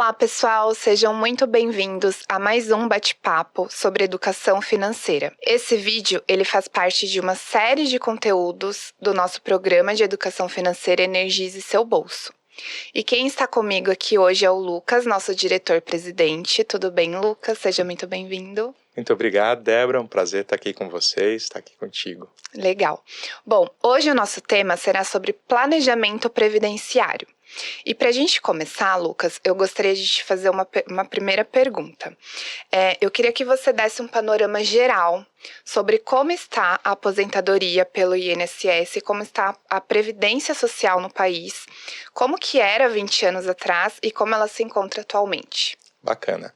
Olá, pessoal! Sejam muito bem-vindos a mais um bate-papo sobre educação financeira. Esse vídeo, ele faz parte de uma série de conteúdos do nosso programa de educação financeira Energize Seu Bolso. E quem está comigo aqui hoje é o Lucas, nosso diretor-presidente. Tudo bem, Lucas? Seja muito bem-vindo. Muito obrigado, Débora. É um prazer estar aqui com vocês, estar aqui contigo. Legal. Bom, hoje o nosso tema será sobre planejamento previdenciário. E para a gente começar, Lucas, eu gostaria de te fazer uma primeira pergunta. Eu queria que você desse um panorama geral sobre como está a aposentadoria pelo INSS, como está a previdência social no país, como que era 20 anos atrás e como ela se encontra atualmente. Bacana.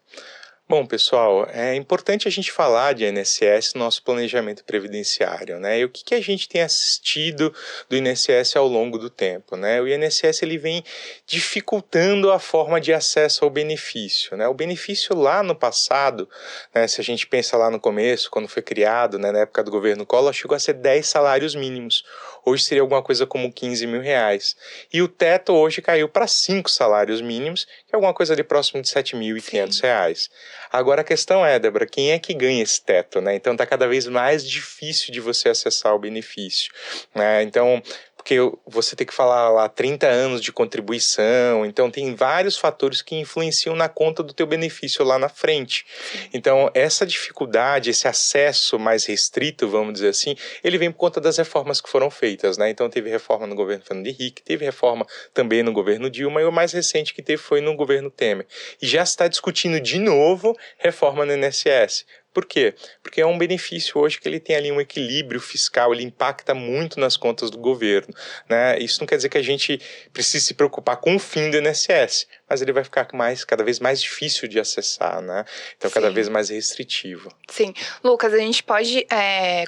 Bom, pessoal, é importante a gente falar de INSS no nosso planejamento previdenciário, né? E o que a gente tem assistido do INSS ao longo do tempo, né? O INSS ele vem dificultando a forma de acesso ao benefício, né? O benefício lá no passado, né, se a gente pensa lá no começo, quando foi criado, né, na época do governo Collor, chegou a ser 10 salários mínimos. Hoje seria alguma coisa como 15 mil reais. E o teto hoje caiu para 5 salários mínimos, que é alguma coisa ali próximo de 7.500 reais. Agora a questão é, Débora, quem é que ganha esse teto, né? Então está cada vez mais difícil de você acessar o benefício, né? Então, porque você tem que falar lá 30 anos de contribuição, então tem vários fatores que influenciam na conta do teu benefício lá na frente. Então essa dificuldade, esse acesso mais restrito, vamos dizer assim, ele vem por conta das reformas que foram feitas, né? Então teve reforma no governo Fernando Henrique, teve reforma também no governo Dilma e o mais recente que teve foi no governo Temer. E já se está discutindo de novo reforma no INSS. Por quê? Porque é um benefício hoje que ele tem ali um equilíbrio fiscal, ele impacta muito nas contas do governo, né? Isso não quer dizer que a gente precise se preocupar com o fim do INSS, mas ele vai ficar cada vez mais difícil de acessar, né? Então, cada vez mais restritivo. Sim. Lucas, a gente pode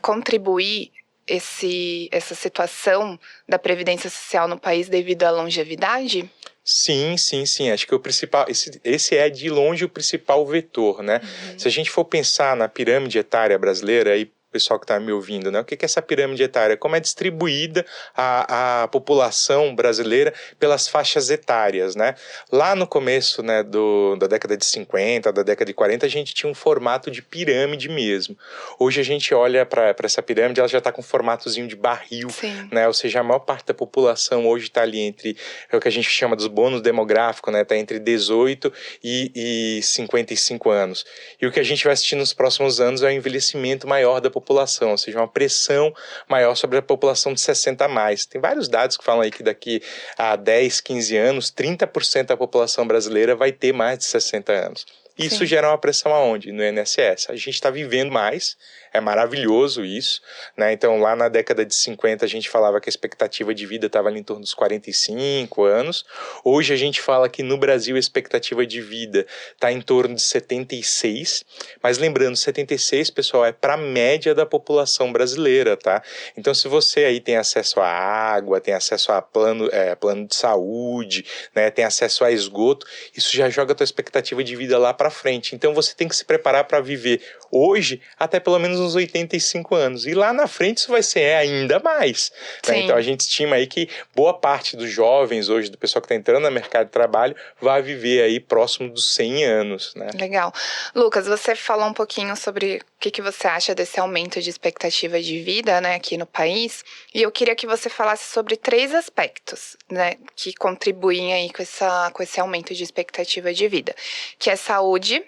contribuir essa situação da Previdência Social no país devido à longevidade? Sim. Acho que o principal, esse é de longe o principal vetor, né? Se a gente for pensar na pirâmide etária brasileira, aí pessoal que está me ouvindo, né? O que é essa pirâmide etária? Como é distribuída a população brasileira pelas faixas etárias, né? Lá no começo, né, da década de 50, da década de 40, a gente tinha um formato de pirâmide mesmo. Hoje a gente olha para essa pirâmide, ela já está com um formatozinho de barril, né? Ou seja, a maior parte da população hoje está ali entre o que a gente chama dos bônus demográficos, né? Está entre 18 e 55 anos. E o que a gente vai assistir nos próximos anos é o envelhecimento maior da população, ou seja, uma pressão maior sobre a população de 60 a mais. Tem vários dados que falam aí que daqui a 10, 15 anos, 30% da população brasileira vai ter mais de 60 anos. Isso gera uma pressão aonde? No INSS. A gente está vivendo mais, é maravilhoso isso, né? Então, lá na década de 50, a gente falava que a expectativa de vida estava ali em torno dos 45 anos. Hoje, a gente fala que no Brasil a expectativa de vida está em torno de 76. Mas lembrando, 76, pessoal, é para a média da população brasileira, tá? Então, se você aí tem acesso à água, tem acesso a plano de saúde, né? Tem acesso a esgoto, isso já joga a tua expectativa de vida lá para frente. Então, você tem que se preparar para viver hoje até pelo menos uns 85 anos. E lá na frente isso vai ser ainda mais. Né? Então a gente estima aí que boa parte dos jovens hoje, do pessoal que está entrando no mercado de trabalho, vai viver aí próximo dos 100 anos. Né? Legal. Lucas, você falou um pouquinho sobre o que você acha desse aumento de expectativa de vida, né, aqui no país. E eu queria que você falasse sobre 3 aspectos, né, que contribuem aí com esse aumento de expectativa de vida, que é saúde,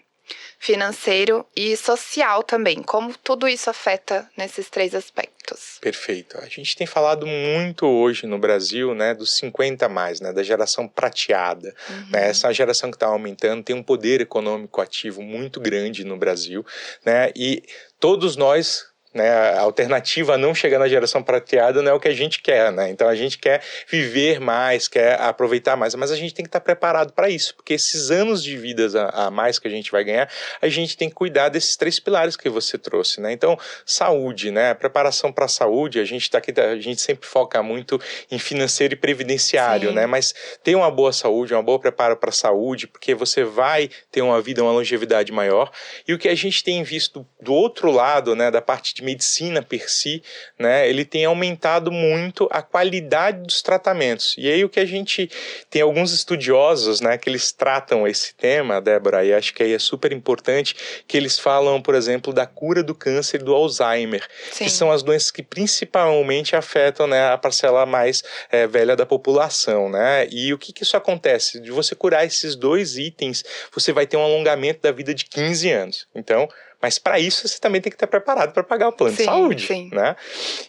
financeiro e social também. Como tudo isso afeta nesses 3 aspectos? Perfeito. A gente tem falado muito hoje no Brasil, né, dos 50 a mais, né, da geração prateada. Né, essa é uma geração que está aumentando, tem um poder econômico ativo muito grande no Brasil, né, e todos nós, né, a alternativa a não chegar na geração prateada não é o que a gente quer, né? Então a gente quer viver mais, quer aproveitar mais, mas a gente tem que estar preparado para isso, porque esses anos de vida a mais que a gente vai ganhar, a gente tem que cuidar desses 3 pilares que você trouxe, né? Então, saúde, né? Preparação para a saúde, a gente sempre foca muito em financeiro e previdenciário, né? Mas ter uma boa saúde, uma boa preparo para a saúde, porque você vai ter uma longevidade maior. E o que a gente tem visto do outro lado, né, da parte de de medicina per si, né, ele tem aumentado muito a qualidade dos tratamentos. E aí o que a gente tem alguns estudiosos, né, que eles tratam esse tema, Débora, e acho que aí é super importante, que eles falam, por exemplo, da cura do câncer e do Alzheimer, Sim. que são as doenças que principalmente afetam, né, a parcela mais velha da população, né? E o que isso acontece? De você curar esses dois itens, você vai ter um alongamento da vida de 15 anos. Então, mas para isso você também tem que estar preparado para pagar o plano de saúde, sim. né?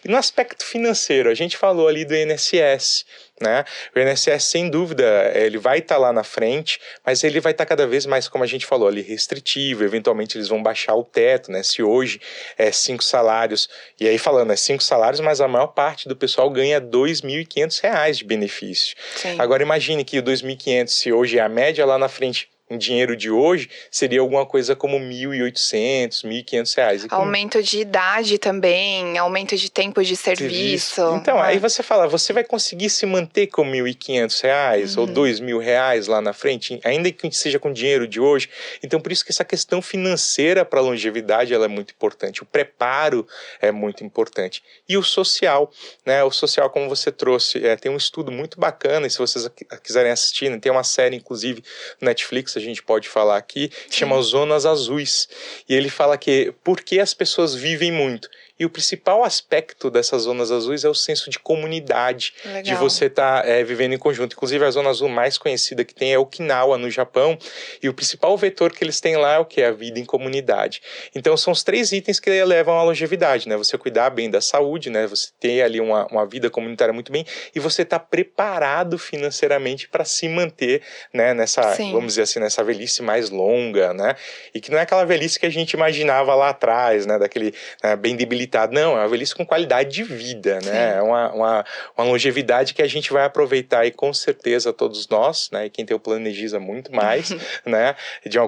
E no aspecto financeiro, a gente falou ali do INSS, né? O INSS, sem dúvida, ele vai estar lá na frente, mas ele vai estar cada vez mais, como a gente falou ali, restritivo. Eventualmente eles vão baixar o teto, né? Se hoje é 5 salários, e aí falando, é 5 salários, mas a maior parte do pessoal ganha R$ 2.500 de benefício. Sim. Agora imagine que o 2.500, se hoje é a média lá na frente, em dinheiro de hoje, seria alguma coisa como R$ 1.800, R$ 1.500. Aumento de idade também, aumento de tempo de serviço. Então, aí você fala, você vai conseguir se manter com R$ 1.500 ou R$ 2.000 lá na frente, ainda que seja com dinheiro de hoje? Então, por isso que essa questão financeira para a longevidade ela é muito importante, o preparo é muito importante. E o social, né? O social, como você trouxe, tem um estudo muito bacana, e se vocês quiserem assistir, né, tem uma série, inclusive, no Netflix, a gente pode falar aqui, chama Zonas Azuis. E ele fala que por que as pessoas vivem muito? E o principal aspecto dessas zonas azuis é o senso de comunidade, Legal. de você estar vivendo em conjunto. Inclusive, a zona azul mais conhecida que tem é Okinawa, no Japão, e o principal vetor que eles têm lá é o que? A vida em comunidade. Então, são os 3 itens que levam à longevidade, né? Você cuidar bem da saúde, né? Você ter ali uma vida comunitária muito bem, e você estar preparado financeiramente para se manter, né, nessa, Sim. vamos dizer assim, nessa velhice mais longa, né? E que não é aquela velhice que a gente imaginava lá atrás, né? Daquele bem debilitado. Não, é uma velhice com qualidade de vida, né? É uma longevidade que a gente vai aproveitar aí com certeza todos nós, né? E quem tem o plano Energisa muito mais, né?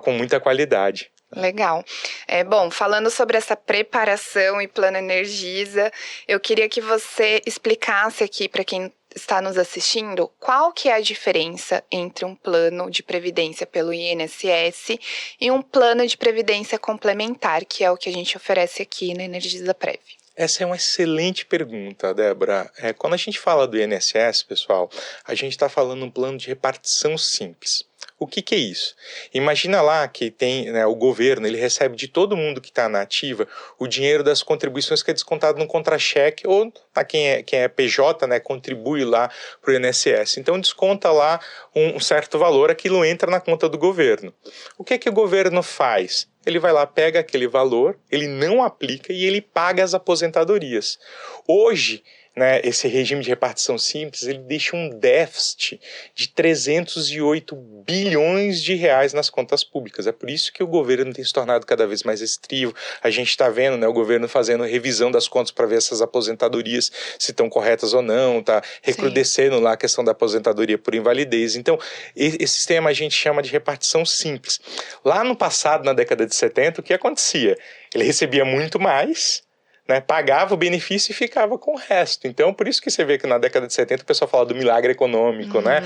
Com muita qualidade. Legal. Bom, falando sobre essa preparação e plano Energisa, eu queria que você explicasse aqui para quem está nos assistindo, qual que é a diferença entre um plano de previdência pelo INSS e um plano de previdência complementar, que é o que a gente oferece aqui na Energisa Prev? Essa é uma excelente pergunta, Débora. Quando a gente fala do INSS, pessoal, a gente está falando um plano de repartição simples. O que é isso? Imagina lá que tem, né, o governo, ele recebe de todo mundo que está na ativa o dinheiro das contribuições que é descontado no contra-cheque ou a quem é PJ, né, contribui lá para o INSS. Então desconta lá um certo valor, aquilo entra na conta do governo. O que o governo faz? Ele vai lá, pega aquele valor, ele não aplica e ele paga as aposentadorias. Hoje, né, esse regime de repartição simples, ele deixa um déficit de 308 bilhões de reais nas contas públicas. É por isso que o governo tem se tornado cada vez mais restritivo. A gente está vendo, né, o governo fazendo revisão das contas para ver essas aposentadorias se estão corretas ou não, está recrudescendo lá a questão da aposentadoria por invalidez. Então, esse sistema a gente chama de repartição simples. Lá no passado, na década de 70, o que acontecia? Ele recebia muito mais, né, pagava o benefício e ficava com o resto. Então, por isso que você vê que na década de 70 o pessoal fala do milagre econômico, né?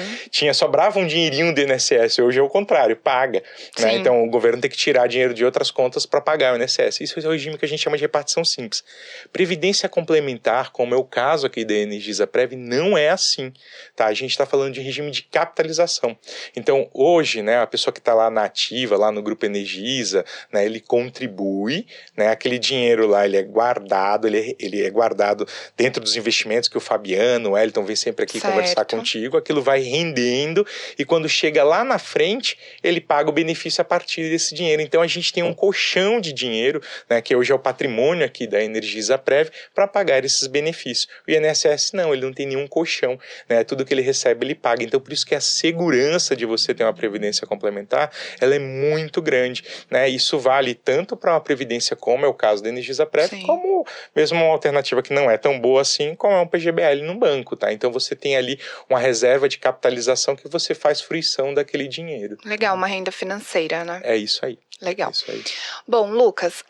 Sobrava um dinheirinho do INSS, hoje é o contrário, paga. Né? Então, o governo tem que tirar dinheiro de outras contas para pagar o INSS. Isso é o regime que a gente chama de repartição simples. Previdência complementar, como é o caso aqui da Energisa Prev, não é assim. Tá? A gente está falando de regime de capitalização. Então, hoje, né, a pessoa que está lá na ativa, lá no Grupo Energisa, né, ele contribui, né, aquele dinheiro lá, ele é guardado, ele é guardado dentro dos investimentos que o Fabiano, o Wellington vem sempre aqui conversar contigo, aquilo vai rendendo e quando chega lá na frente, ele paga o benefício a partir desse dinheiro. Então a gente tem um colchão de dinheiro, né, que hoje é o patrimônio aqui da Energisa Prev, para pagar esses benefícios. O INSS não, ele não tem nenhum colchão, né, tudo que ele recebe ele paga. Então por isso que a segurança de você ter uma previdência complementar, ela é muito grande, né? Isso vale tanto para uma previdência como é o caso da Energisa Prev, como mesmo uma alternativa que não é tão boa assim, como é um PGBL no banco, tá? Então você tem ali uma reserva de capitalização que você faz fruição daquele dinheiro. Legal, uma renda financeira, né? É isso aí. Legal. É isso aí. Bom, Lucas,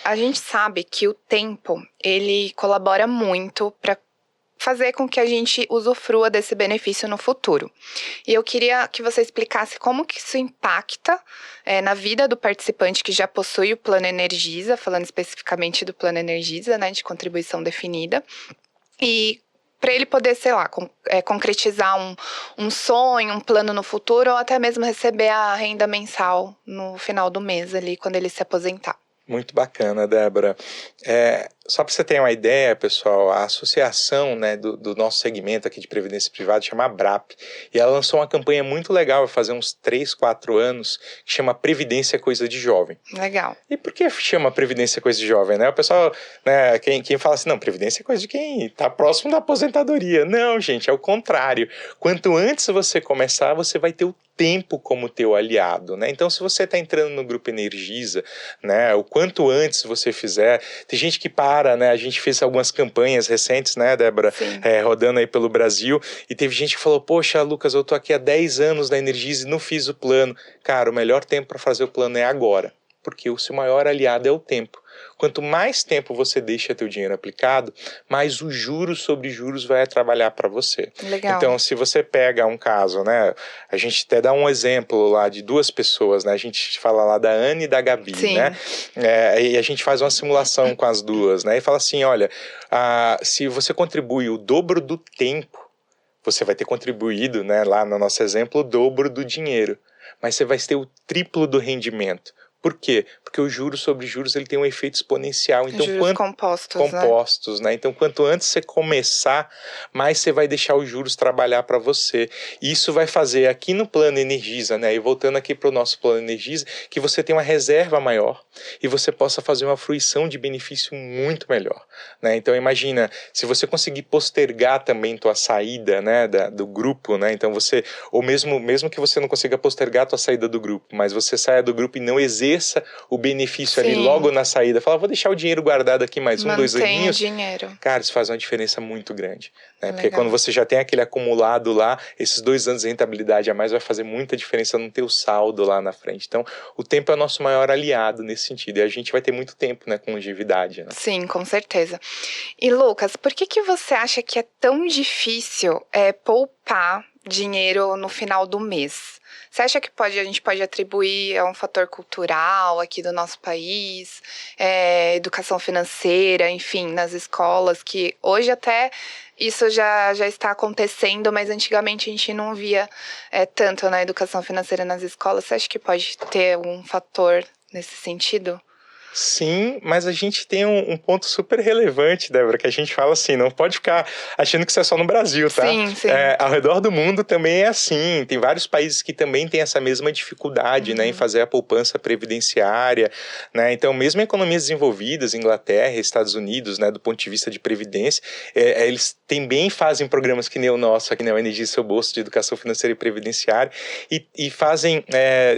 a gente sabe que o tempo, ele colabora muito para fazer com que a gente usufrua desse benefício no futuro. E eu queria que você explicasse como que isso impacta na vida do participante que já possui o Plano Energisa, falando especificamente do Plano Energisa, né, de contribuição definida, e para ele poder, sei lá, concretizar um sonho, um plano no futuro, ou até mesmo receber a renda mensal no final do mês ali, quando ele se aposentar. Muito bacana, Débora. Só para você ter uma ideia, pessoal, a associação, né, do nosso segmento aqui de Previdência Privada chama Abrap, e ela lançou uma campanha muito legal, vai fazer uns 3, 4 anos, que chama Previdência Coisa de Jovem. Legal. E por que chama Previdência Coisa de Jovem, né? O pessoal, né, quem fala assim, não, Previdência é coisa de quem está próximo da aposentadoria. Não, gente, é o contrário. Quanto antes você começar, você vai ter o tempo como teu aliado, né? Então, se você está entrando no Grupo Energisa, né, o quanto antes você fizer, tem gente que para, né? A gente fez algumas campanhas recentes, né, Débora, rodando aí pelo Brasil, e teve gente que falou, poxa, Lucas, eu tô aqui há 10 anos na Energisa e não fiz o plano. Cara, o melhor tempo para fazer o plano é agora, porque o seu maior aliado é o tempo. Quanto mais tempo você deixa teu dinheiro aplicado, mais os juros sobre juros vai trabalhar para você. Legal. Então, se você pega um caso, né, a gente até dá um exemplo lá de 2 pessoas, né, a gente fala lá da Anne e da Gabi, Sim. né, e a gente faz uma simulação com as duas, né, e fala assim, olha, se você contribui o dobro do tempo, você vai ter contribuído, né, lá no nosso exemplo, o dobro do dinheiro, mas você vai ter o triplo do rendimento. Por quê? Porque o juros sobre juros ele tem um efeito exponencial. Então, juros compostos, né? Então, quanto antes você começar, mais você vai deixar os juros trabalhar para você. E isso vai fazer aqui no Plano Energisa, né? E voltando aqui para o nosso Plano Energisa, que você tenha uma reserva maior e você possa fazer uma fruição de benefício muito melhor, né? Então, imagina, se você conseguir postergar também tua saída, né, do grupo, né? Então, ou mesmo que você não consiga postergar tua saída do grupo, mas você saia do grupo e não exerça o benefício ali logo na saída, fala, vou deixar o dinheiro guardado aqui mais 1, 2 aninhos. Dinheiro. Cara, isso faz uma diferença muito grande, né? Porque quando você já tem aquele acumulado lá, esses 2 anos de rentabilidade a mais vai fazer muita diferença no teu saldo lá na frente. Então, o tempo é o nosso maior aliado nesse sentido, e a gente vai ter muito tempo, né, com longevidade, né? Sim, com certeza. E Lucas, por que você acha que é tão difícil poupar dinheiro no final do mês? Você acha que a gente pode atribuir a um fator cultural aqui do nosso país, educação financeira, enfim, nas escolas, que hoje até isso já está acontecendo, mas antigamente a gente não via tanto na educação financeira nas escolas. Você acha que pode ter um fator nesse sentido? Sim, mas a gente tem um ponto super relevante, Débora, que a gente fala assim, não pode ficar achando que isso é só no Brasil, tá? Sim, sim. Ao redor do mundo também é assim, tem vários países que também têm essa mesma dificuldade, né, em fazer a poupança previdenciária, né, então mesmo em economias desenvolvidas, Inglaterra, Estados Unidos, né, do ponto de vista de previdência, eles também fazem programas que nem o nosso, aqui na Energia Seu Bolso, de educação financeira e previdenciária, e fazem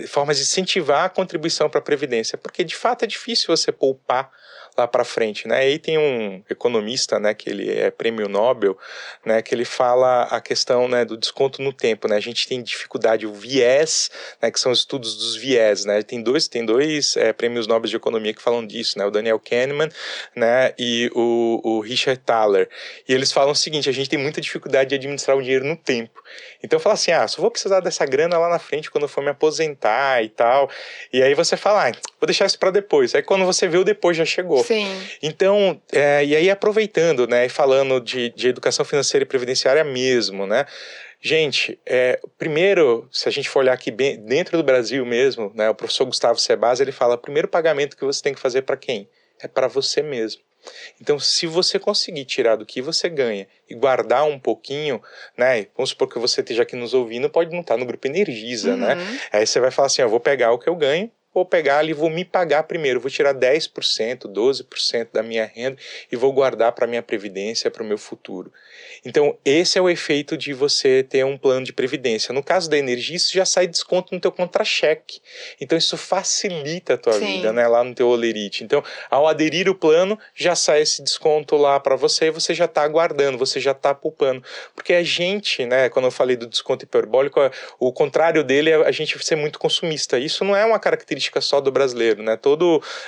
formas de incentivar a contribuição para a previdência, porque de fato é difícil você poupar lá para frente, né? E aí tem um economista, né, que ele é prêmio Nobel, né, que ele fala a questão, né, do desconto no tempo, né? A gente tem dificuldade, o viés, né, que são os estudos dos viés, né? Tem dois prêmios Nobel de economia que falam disso, né? O Daniel Kahneman, né, e o Richard Thaler. E eles falam o seguinte: a gente tem muita dificuldade de administrar o dinheiro no tempo. Então fala assim, só vou precisar dessa grana lá na frente quando eu for me aposentar e tal. E aí você fala, vou deixar isso para depois. Aí quando você vê, o depois já chegou. Sim. Então, e aí aproveitando, né, e falando de educação financeira e previdenciária mesmo, né, gente, primeiro, se a gente for olhar aqui bem, dentro do Brasil mesmo, né, o professor Gustavo Ceballos, ele fala, o primeiro pagamento que você tem que fazer para quem? É para você mesmo. Então, se você conseguir tirar do que você ganha e guardar um pouquinho, né, vamos supor que você esteja aqui nos ouvindo, pode não estar no Grupo Energisa, né, aí você vai falar assim, eu vou pegar o que eu ganho, vou pegar ali, vou me pagar primeiro, vou tirar 10%, 12% da minha renda e vou guardar para a minha previdência, para o meu futuro. Então, esse é o efeito de você ter um plano de previdência. No caso da energia, isso já sai desconto no teu contra-cheque. Então, isso facilita a tua vida, né, lá no teu olerite. Então, ao aderir o plano, já sai esse desconto lá para você e você já está guardando, você já está poupando. Porque a gente, né, quando eu falei do desconto hiperbólico, o contrário dele é a gente ser muito consumista. Isso não é uma característica característica só do brasileiro, né?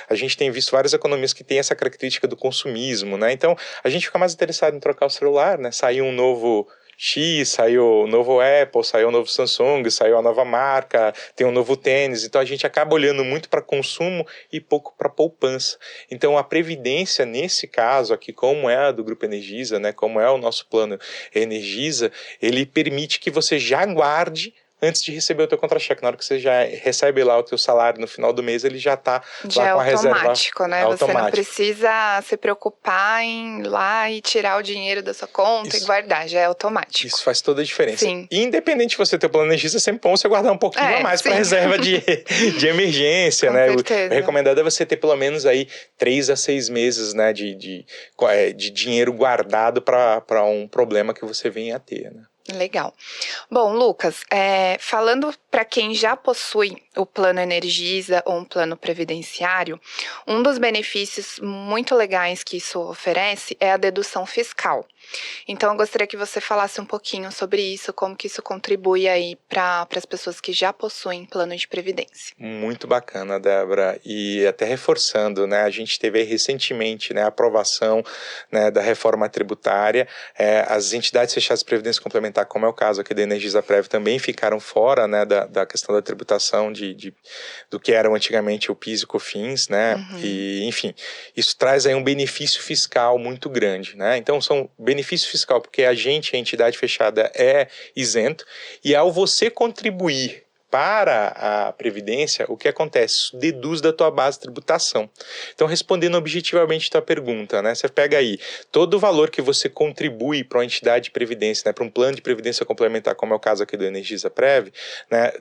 A gente tem visto várias economias que têm essa característica do consumismo, né? Então, a gente fica mais interessado em trocar o celular, né? Saiu um novo X, saiu o novo Apple, saiu o novo Samsung, saiu a nova marca, tem um novo tênis. Então, a gente acaba olhando muito para consumo e pouco para poupança. Então, a previdência, nesse caso aqui, como é a do Grupo Energisa, né? Como é o nosso plano Energisa, ele permite que você já guarde antes de receber o teu contra-cheque. Na hora que você já recebe lá o teu salário no final do mês, ele já está lá com a reserva automático, né? Você não automática. precisa se preocupar em ir lá e tirar o dinheiro da sua conta e guardar, já é automático. Isso faz toda a diferença. Sim. E independente de você ter o plano Energisa, é sempre bom você guardar um pouquinho a mais para reserva de emergência, né? Certeza. O recomendado é você ter pelo menos aí 3 a 6 meses, né, de dinheiro guardado para um problema que você venha a ter, né? Legal. Bom, Lucas, falando para quem já possui o plano Energisa ou um plano previdenciário, um dos benefícios muito legais que isso oferece é a dedução fiscal. Então, eu gostaria que você falasse um pouquinho sobre isso, como que isso contribui aí para as pessoas que já possuem plano de previdência. Muito bacana, Débora. E até reforçando, né, a gente teve aí recentemente, né, a aprovação, né, da reforma tributária. As entidades fechadas de previdência complementar, como é o caso aqui da Energisa Prev, também ficaram fora, né, da questão da tributação do que eram antigamente o PIS e COFINS, né? Uhum. E, enfim, isso traz aí um benefício fiscal muito grande, né? Então, são benefício fiscal porque a entidade fechada, é isento, e ao você contribuir para a Previdência, o que acontece? Isso deduz da tua base de tributação. Então, respondendo objetivamente a tua pergunta, né? Você pega aí todo o valor que você contribui para uma entidade de previdência, né? Para um plano de previdência complementar, como é o caso aqui do Energisa Prev, né?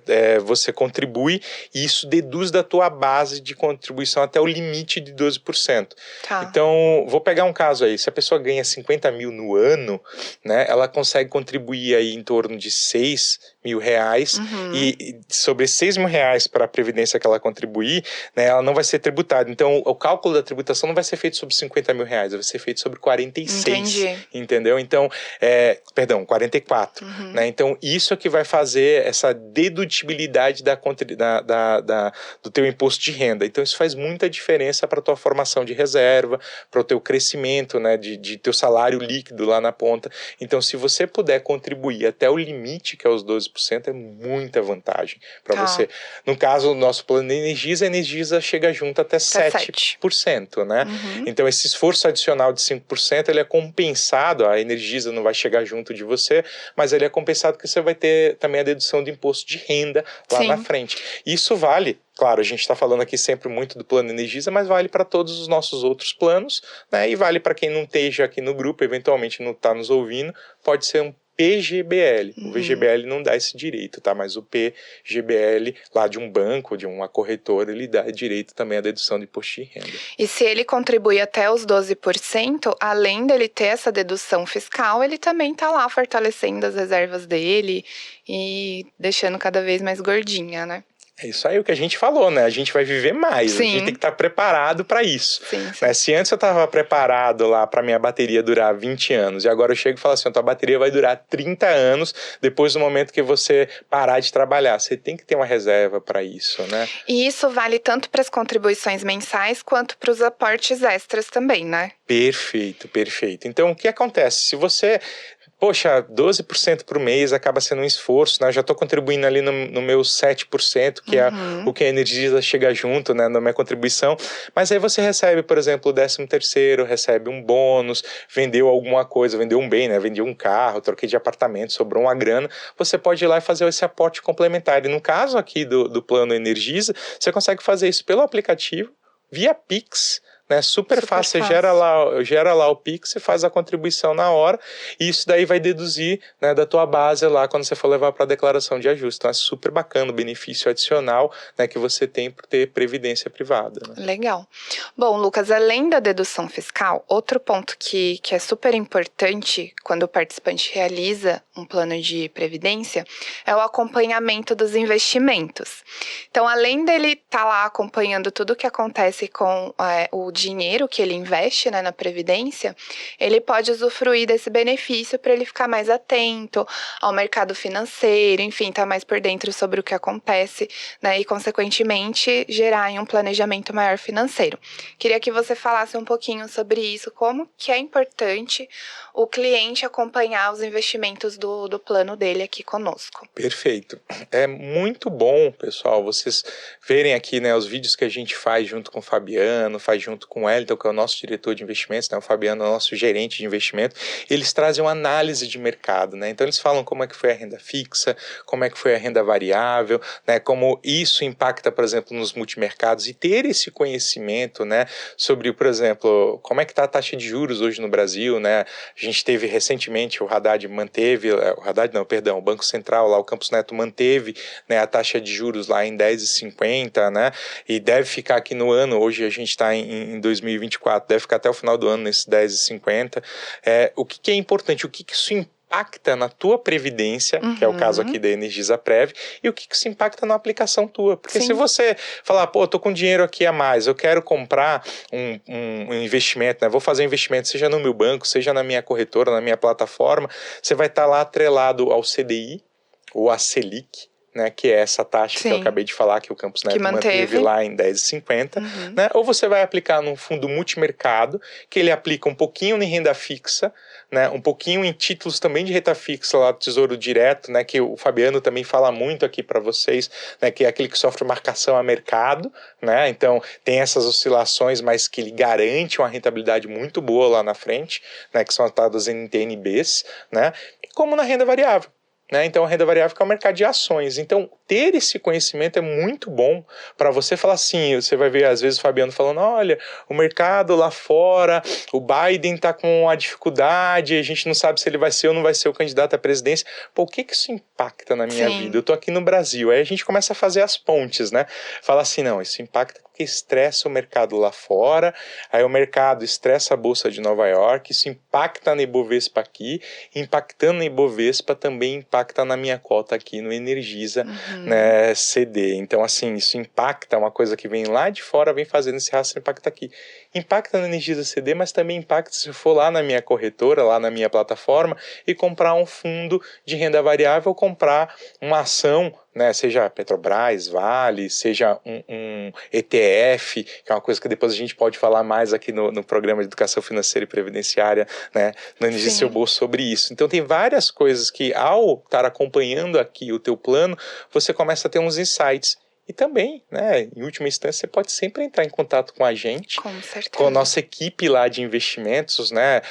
Você contribui e isso deduz da tua base de contribuição até o limite de 12%. Tá. Então, vou pegar um caso aí. Se a pessoa ganha 50 mil no ano, né? Ela consegue contribuir aí em torno de 6 mil reais, e sobre 6 mil reais para a previdência que ela contribuir, né, ela não vai ser tributada. Então, o cálculo da tributação não vai ser feito sobre 50 mil reais, vai ser feito sobre 46. Entendi. Entendeu? Então, 44. Né? Então, isso é que vai fazer essa dedutibilidade do teu imposto de renda. Então, isso faz muita diferença para a tua formação de reserva, para o teu crescimento, né, de teu salário líquido lá na ponta. Então, se você puder contribuir até o limite, que é os 12%, é muita vantagem para você. No caso, o nosso plano de Energisa, a Energisa chega junto até 7%, né? Então, esse esforço adicional de 5%, ele é compensado, a Energisa não vai chegar junto de você, mas ele é compensado porque você vai ter também a dedução de imposto de renda lá na frente. Isso vale, claro, a gente está falando aqui sempre muito do plano Energisa, mas vale para todos os nossos outros planos, né? E vale para quem não esteja aqui no grupo, eventualmente não está nos ouvindo, pode ser um PGBL. O VGBL não dá esse direito, tá? Mas o PGBL, lá de um banco, de uma corretora, ele dá direito também à dedução de imposto de renda. E se ele contribui até os 12%, além dele ter essa dedução fiscal, ele também tá lá fortalecendo as reservas dele e deixando cada vez mais gordinha, né? É isso aí o que a gente falou, né? A gente vai viver mais, a gente tem que estar preparado para isso. Né? Se antes eu estava preparado lá para minha bateria durar 20 anos, e agora eu chego e falo assim, tua bateria vai durar 30 anos depois do momento que você parar de trabalhar. Você tem que ter uma reserva para isso, né? E isso vale tanto para as contribuições mensais quanto para os aportes extras também, né? Perfeito, perfeito. Então, o que acontece? Se você... Poxa, 12% por mês acaba sendo um esforço, né? Eu já estou contribuindo ali no meu 7%, que é o que a Energisa chega junto, né, na minha contribuição. Mas aí você recebe, por exemplo, o 13º, recebe um bônus, vendeu alguma coisa, vendeu um bem, né? Vendeu um carro, troquei de apartamento, sobrou uma grana. Você pode ir lá e fazer esse aporte complementar. E no caso aqui do plano Energisa, você consegue fazer isso pelo aplicativo, via Pix, né? Super fácil. Você gera lá o Pix, você faz a contribuição na hora e isso daí vai deduzir, né, da tua base lá quando você for levar para a declaração de ajuste. Então é super bacana o benefício adicional, né, que você tem por ter previdência privada. Né? Legal. Bom, Lucas, além da dedução fiscal, outro ponto que é super importante quando o participante realiza um plano de previdência é o acompanhamento dos investimentos. Então, além dele estar lá acompanhando tudo o que acontece com o dinheiro que ele investe, né, na Previdência, ele pode usufruir desse benefício para ele ficar mais atento ao mercado financeiro, enfim, estar mais por dentro sobre o que acontece, né, e, consequentemente, gerar um planejamento maior financeiro. Queria que você falasse um pouquinho sobre isso, como que é importante o cliente acompanhar os investimentos do plano dele aqui conosco. Perfeito. É muito bom, pessoal, vocês verem aqui, né, os vídeos que a gente faz junto com o Fabiano, faz junto com o Wellington, que é o nosso diretor de investimentos, né, o Fabiano é o nosso gerente de investimento. Eles trazem uma análise de mercado, né? Então eles falam como é que foi a renda fixa, como é que foi a renda variável, né, como isso impacta, por exemplo, nos multimercados, e ter esse conhecimento, né, sobre, por exemplo, como é que está a taxa de juros hoje no Brasil, né? A gente teve recentemente, o Banco Central, lá o Campos Neto manteve, né, a taxa de juros lá em 10,50, né, e deve ficar aqui no ano, hoje a gente está em 2024, deve ficar até o final do ano nesse 10,50. O que é importante, o que isso impacta na tua previdência, que é o caso aqui da Energisa Prev, e o que isso impacta na aplicação tua. Porque se você falar, pô, tô com dinheiro aqui a mais, eu quero comprar um investimento, né? Vou fazer um investimento, seja no meu banco, seja na minha corretora, na minha plataforma, você vai estar lá atrelado ao CDI ou à Selic, né, que é essa taxa que eu acabei de falar, que o Campos Neto manteve lá em 10,50, né, ou você vai aplicar num fundo multimercado, que ele aplica um pouquinho em renda fixa, né, um pouquinho em títulos também de renda fixa lá do Tesouro Direto, né, que o Fabiano também fala muito aqui para vocês, né, que é aquele que sofre marcação a mercado, né, então tem essas oscilações, mas que ele garante uma rentabilidade muito boa lá na frente, né, que são as dadas NTN-Bs, né, como na renda variável. Né? Então, a renda variável é o mercado de ações. Então, ter esse conhecimento é muito bom para você falar assim, você vai ver às vezes o Fabiano falando, olha, o mercado lá fora, o Biden está com uma dificuldade, a gente não sabe se ele vai ser ou não vai ser o candidato à presidência. Pô, o que isso impacta na minha vida? Eu tô aqui no Brasil. Aí a gente começa a fazer as pontes, né? Fala assim, não, isso impacta porque estressa o mercado lá fora, aí o mercado estressa a Bolsa de Nova York, isso impacta na Ibovespa aqui, impactando na Ibovespa também impacta na minha cota aqui no Energisa, né, CD. Então, assim, isso impacta, uma coisa que vem lá de fora, vem fazendo esse rastro, impacta aqui. Impacta na Energisa CD, mas também impacta se eu for lá na minha corretora, lá na minha plataforma, e comprar um fundo de renda variável, ou comprar uma ação, né, seja Petrobras, Vale, seja um ETF, que é uma coisa que depois a gente pode falar mais aqui no programa de Educação Financeira e Previdenciária, né, no Energisa Seu Bolso sobre isso. Então tem várias coisas que, ao estar acompanhando aqui o teu plano, você começa a ter uns insights. E também, né, em última instância, você pode sempre entrar em contato com a gente, com a nossa equipe lá de investimentos, né,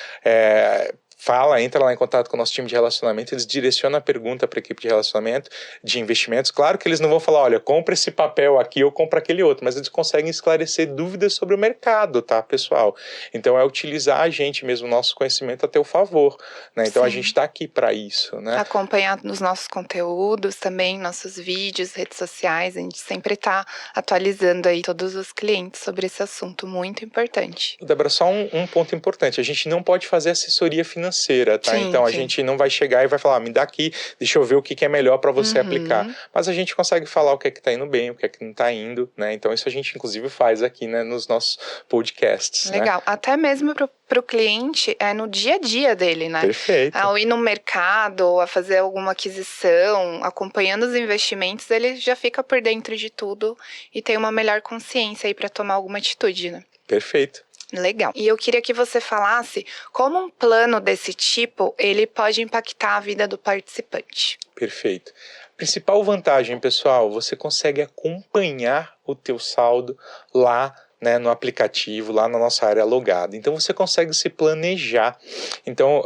entra lá em contato com o nosso time de relacionamento, eles direcionam a pergunta para a equipe de relacionamento, de investimentos. Claro que eles não vão falar, olha, compra esse papel aqui ou compra aquele outro, mas eles conseguem esclarecer dúvidas sobre o mercado, tá, pessoal? Então é utilizar a gente mesmo, o nosso conhecimento a teu favor, né? Então a gente está aqui para isso, né? Acompanhar nos nossos conteúdos também, nossos vídeos, redes sociais, a gente sempre está atualizando aí todos os clientes sobre esse assunto muito importante. Débora, só um ponto importante, a gente não pode fazer assessoria financeira, tá? Então a gente não vai chegar e vai falar, me dá aqui, deixa eu ver o que é melhor para você aplicar. Mas a gente consegue falar o que é que tá indo bem, o que é que não tá indo, né? Então isso a gente inclusive faz aqui, né, nos nossos podcasts. Legal, né? Até mesmo para o cliente, no dia a dia dele, né? Perfeito. Ao ir no mercado, a fazer alguma aquisição, acompanhando os investimentos, ele já fica por dentro de tudo e tem uma melhor consciência aí para tomar alguma atitude, né? Perfeito. Legal. E eu queria que você falasse como um plano desse tipo, ele pode impactar a vida do participante. Perfeito. Principal vantagem, pessoal, você consegue acompanhar o teu saldo lá, né, no aplicativo, lá na nossa área logada. Então você consegue se planejar. Então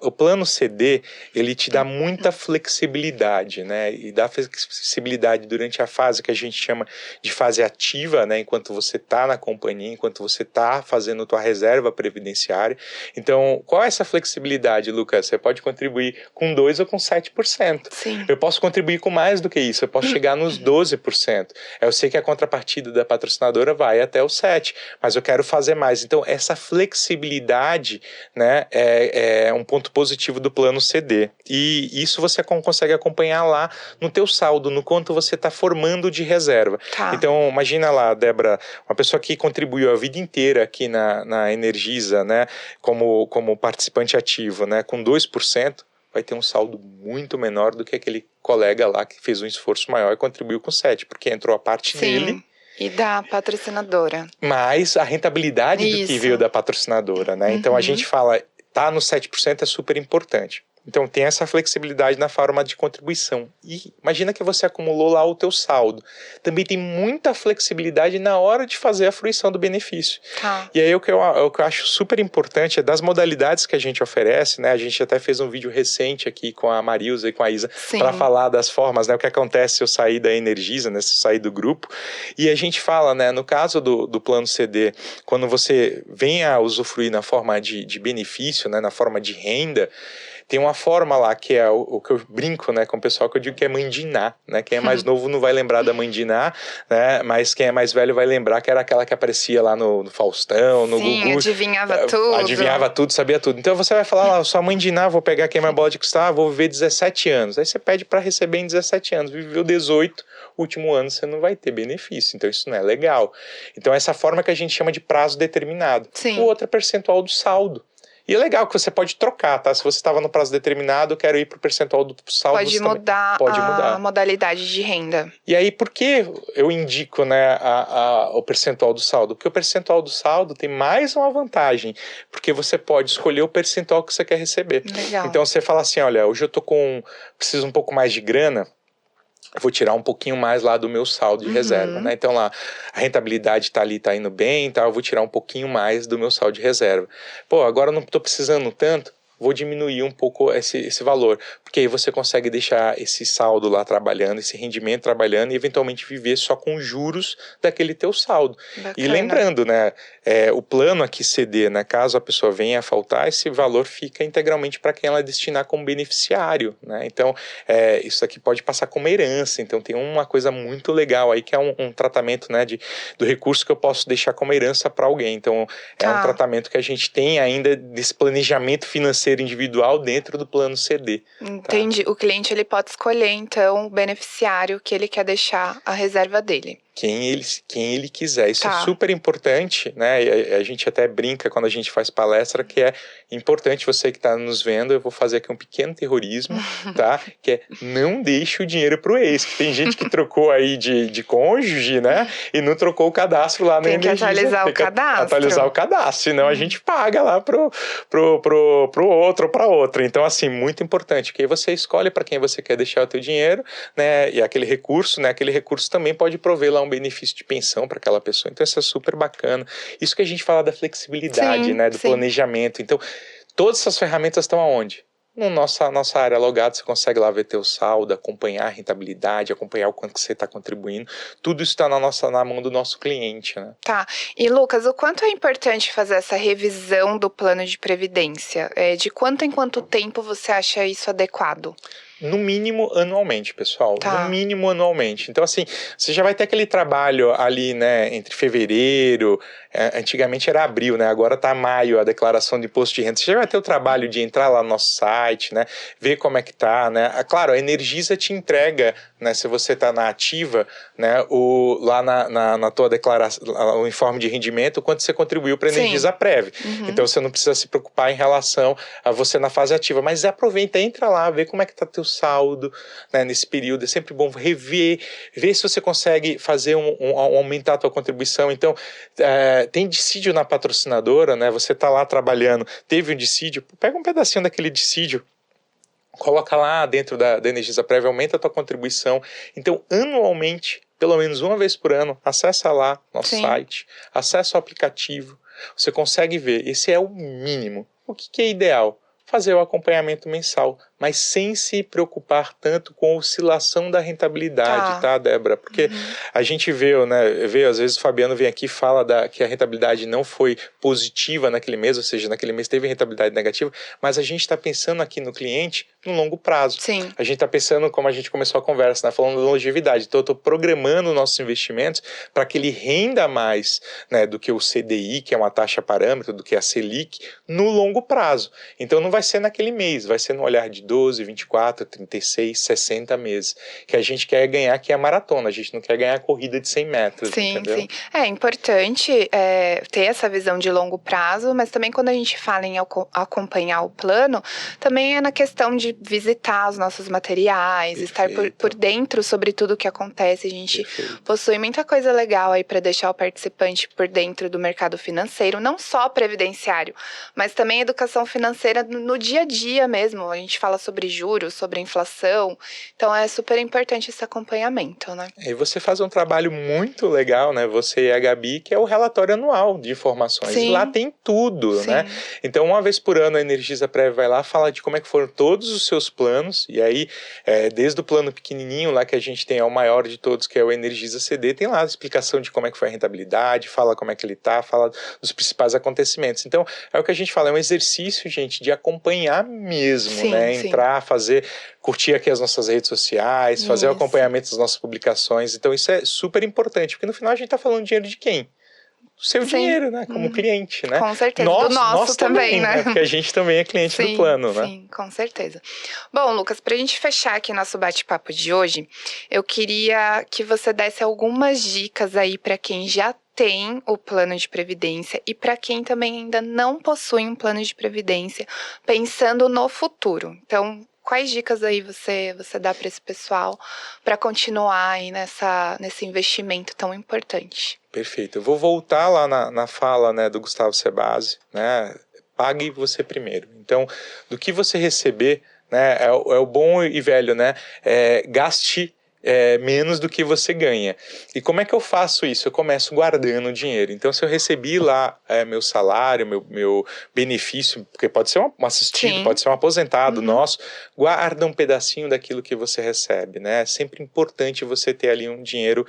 o plano CD, ele te dá muita flexibilidade, né, e dá flexibilidade durante a fase que a gente chama de fase ativa, né, enquanto você está na companhia, enquanto você está fazendo tua reserva previdenciária. Então, qual é essa flexibilidade, Lucas? Você pode contribuir com 2% ou com 7%. Sim. Eu posso contribuir com mais do que isso, eu posso chegar nos 12%. Eu sei que a contrapartida da patrocinadora vai até os 7, mas eu quero fazer mais. Então, essa flexibilidade, né, é um ponto positivo do plano CD. E isso você consegue acompanhar lá no teu saldo, no quanto você está formando de reserva. Tá. Então, imagina lá, Débora, uma pessoa que contribuiu a vida inteira aqui na Energisa, né, como participante ativo, né, com 2%, vai ter um saldo muito menor do que aquele colega lá que fez um esforço maior e contribuiu com 7%, porque entrou a parte dele. E da patrocinadora. Mas a rentabilidade do que veio da patrocinadora, né? Então a gente fala, tá no 7% é super importante. Então tem essa flexibilidade na forma de contribuição. E imagina que você acumulou lá o teu saldo. Também tem muita flexibilidade na hora de fazer a fruição do benefício. Tá. E aí o que eu acho super importante é das modalidades que a gente oferece, né? A gente até fez um vídeo recente aqui com a Marilza e com a Isa para falar das formas, né? O que acontece se eu sair da Energisa, né? Se eu sair do grupo. E a gente fala, né? No caso do plano CD, quando você vem a usufruir na forma de benefício, né? Na forma de renda, tem uma forma lá que é o que eu brinco, né, com o pessoal, que eu digo que é mãe de Iná, né? Quem é mais novo não vai lembrar da mãe de Iná, né? Mas quem é mais velho vai lembrar que era aquela que aparecia lá no Faustão, no Gugu. Adivinhava tudo. Adivinhava tudo, sabia tudo. Então você vai falar lá, sua mãe de Iná, vou pegar aqui a minha bola de cristal, vou viver 17 anos. Aí você pede para receber em 17 anos. Viveu 18, último ano você não vai ter benefício. Então isso não é legal. Então essa forma que a gente chama de prazo determinado. Sim. O outro é percentual do saldo. E é legal que você pode trocar, tá? Se você estava no prazo determinado, eu quero ir para o percentual do saldo. Pode mudar a modalidade de renda. E aí, por que eu indico, né, o percentual do saldo? Porque o percentual do saldo tem mais uma vantagem, porque você pode escolher o percentual que você quer receber. Legal. Então você fala assim, olha, hoje eu preciso um pouco mais de grana, eu vou tirar um pouquinho mais lá do meu saldo de reserva, né? Então lá, a rentabilidade tá ali, tá indo bem, tá? Eu vou tirar um pouquinho mais do meu saldo de reserva. Pô, agora eu não tô precisando tanto, vou diminuir um pouco esse valor, porque aí você consegue deixar esse saldo lá trabalhando, esse rendimento trabalhando e eventualmente viver só com juros daquele teu saldo. Bacana. E lembrando, né, o plano aqui CD, né, caso a pessoa venha a faltar, esse valor fica integralmente para quem ela destinar como beneficiário, né? Então, isso aqui pode passar como herança, então tem uma coisa muito legal aí que é um tratamento, né, do recurso que eu posso deixar como herança para alguém. Então, é um tratamento que a gente tem ainda desse planejamento financeiro individual dentro do plano CD. Entendi. Tá? O cliente ele pode escolher, então, o beneficiário que ele quer deixar a reserva dele. Quem ele quiser. Isso é super importante, né? E a gente até brinca quando a gente faz palestra que é importante, você que está nos vendo, eu vou fazer aqui um pequeno terrorismo, tá? Que é não deixe o dinheiro pro ex. Que tem gente que trocou aí de cônjuge, né? E não trocou o cadastro lá na Energisa. Tem que atualizar o cadastro, senão a gente paga lá pro outro ou pra outra. Então, assim, muito importante, que aí você escolhe para quem você quer deixar o teu dinheiro, né? E aquele recurso, né? Aquele recurso também pode prover lá um benefício de pensão para aquela pessoa. Então isso é super bacana. Isso que a gente fala da flexibilidade, né, do planejamento. Então todas essas ferramentas estão aonde? Na nossa área logada, você consegue lá ver teu saldo, acompanhar a rentabilidade, acompanhar o quanto que você está contribuindo. Tudo isso está na mão do nosso cliente, né? Tá. E Lucas, o quanto é importante fazer essa revisão do plano de previdência? De quanto em quanto tempo você acha isso adequado? No mínimo anualmente, pessoal. No mínimo anualmente. Então, assim, você já vai ter aquele trabalho ali, né, entre fevereiro, antigamente era abril, né, agora tá maio, a declaração de imposto de renda. Você já vai ter o trabalho de entrar lá no nosso site, né, ver como é que tá, né. Claro, a Energisa te entrega, né, se você tá na ativa, né, lá na tua declaração, o informe de rendimento, o quanto você contribuiu para a Energisa Prev. Então, você não precisa se preocupar em relação a você na fase ativa, mas aproveita, entra lá, vê como é que tá teu saldo, né, nesse período. É sempre bom ver se você consegue fazer aumentar a tua contribuição. Então, tem dissídio na patrocinadora, né? Você tá lá trabalhando, teve um dissídio, pega um pedacinho daquele dissídio, coloca lá dentro da Energisa Prev, aumenta a tua contribuição. Então, anualmente, pelo menos uma vez por ano, acessa lá nosso site, acessa o aplicativo, você consegue ver. Esse é o mínimo. O que é ideal? Fazer o acompanhamento mensal mas sem se preocupar tanto com a oscilação da rentabilidade, tá, Débora? Porque a gente vê, né, às vezes o Fabiano vem aqui e fala que a rentabilidade não foi positiva naquele mês, ou seja, naquele mês teve rentabilidade negativa, mas a gente está pensando aqui no cliente no longo prazo. Sim. A gente está pensando, como a gente começou a conversa, né, falando de longevidade. Então eu estou programando nossos investimentos para que ele renda mais, né, do que o CDI, que é uma taxa parâmetro, do que a Selic, no longo prazo. Então não vai ser naquele mês, vai ser no olhar de 12, 24, 36, 60 meses. Que a gente quer ganhar, que é a maratona, a gente não quer ganhar a corrida de 100 metros, Sim, entendeu? sim. É importante ter essa visão de longo prazo, mas também quando a gente fala em acompanhar o plano, também é na questão de visitar os nossos materiais, estar por dentro sobre tudo o que acontece. A gente possui muita coisa legal aí para deixar o participante por dentro do mercado financeiro, não só previdenciário, mas também educação financeira no dia a dia mesmo. A gente fala sobre juros, sobre inflação, então é super importante esse acompanhamento, né? E você faz um trabalho muito legal, né? Você e a Gabi, que é o relatório anual de informações. Sim. E lá tem tudo, Sim. né? Então, uma vez por ano, a Energisa Prev vai lá, fala de como é que foram todos os seus planos. E aí, desde o plano pequenininho lá que a gente tem ao maior de todos, que é o Energisa CD, tem lá a explicação de como é que foi a rentabilidade, fala como é que ele tá, fala dos principais acontecimentos. Então, é o que a gente fala, é um exercício, gente, de acompanhar mesmo, Sim, né? sim. Entrar, curtir aqui as nossas redes sociais, fazer o acompanhamento das nossas publicações. Então isso é super importante, porque no final a gente está falando de dinheiro de quem? Do seu dinheiro, né? Como cliente, né? Com certeza, Nós, do nosso nós também, né? Porque a gente também é cliente do plano, né? Sim, com certeza. Bom, Lucas, para a gente fechar aqui nosso bate-papo de hoje, eu queria que você desse algumas dicas aí para quem já tem o plano de previdência e para quem também ainda não possui um plano de previdência, pensando no futuro. Então, quais dicas aí você dá para esse pessoal para continuar aí nesse investimento tão importante? Perfeito. Eu vou voltar lá na fala, né, do Gustavo Cerbasi, né? Pague você primeiro. Então, do que você receber, né, é o bom e velho, né? Gaste menos do que você ganha. E como é que eu faço isso? Eu começo guardando dinheiro. Então, se eu recebi lá meu salário, meu benefício, porque pode ser um assistido, pode ser um aposentado nosso, guarda um pedacinho daquilo que você recebe, né? É sempre importante você ter ali um dinheiro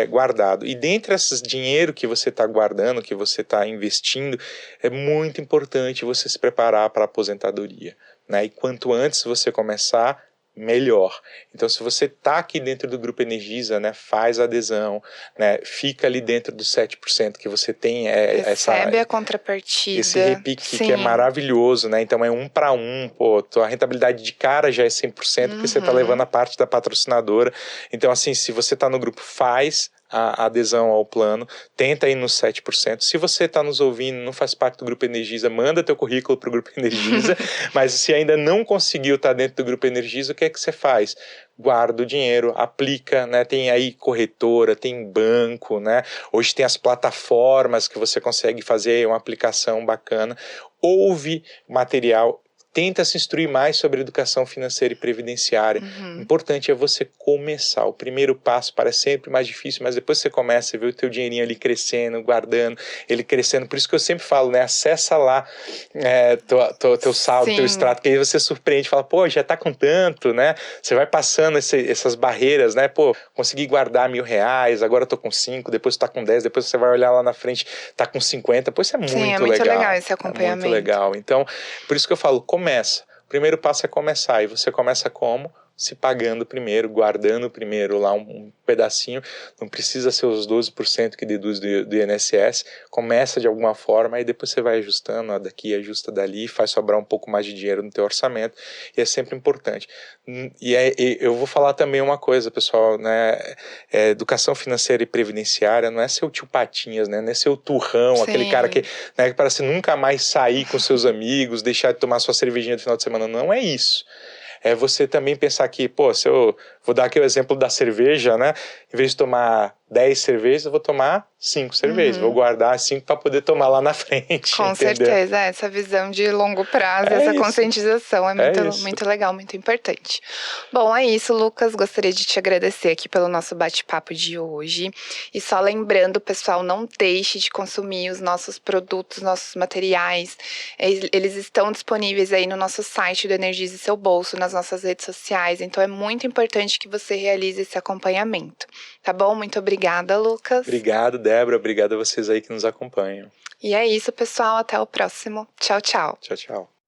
guardado. E dentre esses dinheiro que você está guardando, que você está investindo, é muito importante você se preparar para a aposentadoria, né? E quanto antes você começar, melhor. Então, se você está aqui dentro do Grupo Energisa, né, faz adesão, né, fica ali dentro dos 7% que você tem recebe a contrapartida. Esse repique que é maravilhoso, né? Então é 1 para 1, pô, tua rentabilidade de cara já é 100%, porque você está levando a parte da patrocinadora. Então, assim, se você está no grupo, faz a adesão ao plano, tenta ir nos 7%. Se você está nos ouvindo, não faz parte do Grupo Energisa, manda teu currículo para o Grupo Energisa, mas se ainda não conseguiu estar dentro do Grupo Energisa, o que é que você faz? Guarda o dinheiro, aplica, né? Tem aí corretora, tem banco, né? Hoje tem as plataformas que você consegue fazer uma aplicação bacana. Ouve material, tenta se instruir mais sobre educação financeira e previdenciária. Importante é você começar. O primeiro passo parece sempre mais difícil, mas depois você começa, você vê o teu dinheirinho ali crescendo, guardando, ele crescendo. Por isso que eu sempre falo, né? Acessa lá teu saldo, teu extrato, que aí você surpreende, fala, pô, já tá com tanto, né? Você vai passando essas barreiras, né? Pô, consegui guardar R$1.000, agora eu tô com 5, depois tá com 10, depois você vai olhar lá na frente, tá com 50. Pô, isso é muito legal. Sim, é muito legal esse acompanhamento. É muito legal. Então, por isso que eu falo, começa. O primeiro passo é começar. E você começa como? Se pagando primeiro, guardando primeiro lá um pedacinho. Não precisa ser os 12% que deduz do INSS. Começa de alguma forma e depois você vai ajustando, daqui ajusta dali, faz sobrar um pouco mais de dinheiro no teu orçamento. E é sempre importante. E eu vou falar também uma coisa, pessoal, né? Educação financeira e previdenciária não é seu tio Patinhas, né? Não é seu turrão, aquele cara que, né, que parece nunca mais sair com seus amigos, deixar de tomar sua cervejinha no final de semana. Não é isso. É você também pensar que, pô, se eu vou dar aqui o exemplo da cerveja, né? Em vez de tomar 10 cervejas, eu vou tomar 5 cervejas. Vou guardar 5 para poder tomar lá na frente. Com entendeu? certeza, essa visão de longo prazo, É essa isso. conscientização é muito, isso. muito legal, muito importante. Bom, é isso, Lucas. Gostaria de te agradecer aqui pelo nosso bate-papo de hoje. E só lembrando, pessoal, não deixe de consumir os nossos produtos, nossos materiais. Eles estão disponíveis aí no nosso site do Energize Seu Bolso, nas nossas redes sociais. Então é muito importante que você realize esse acompanhamento. Tá bom? Muito obrigada, Lucas. Obrigado, Débora. Obrigado a vocês aí que nos acompanham. E é isso, pessoal. Até o próximo. Tchau, tchau. Tchau, tchau.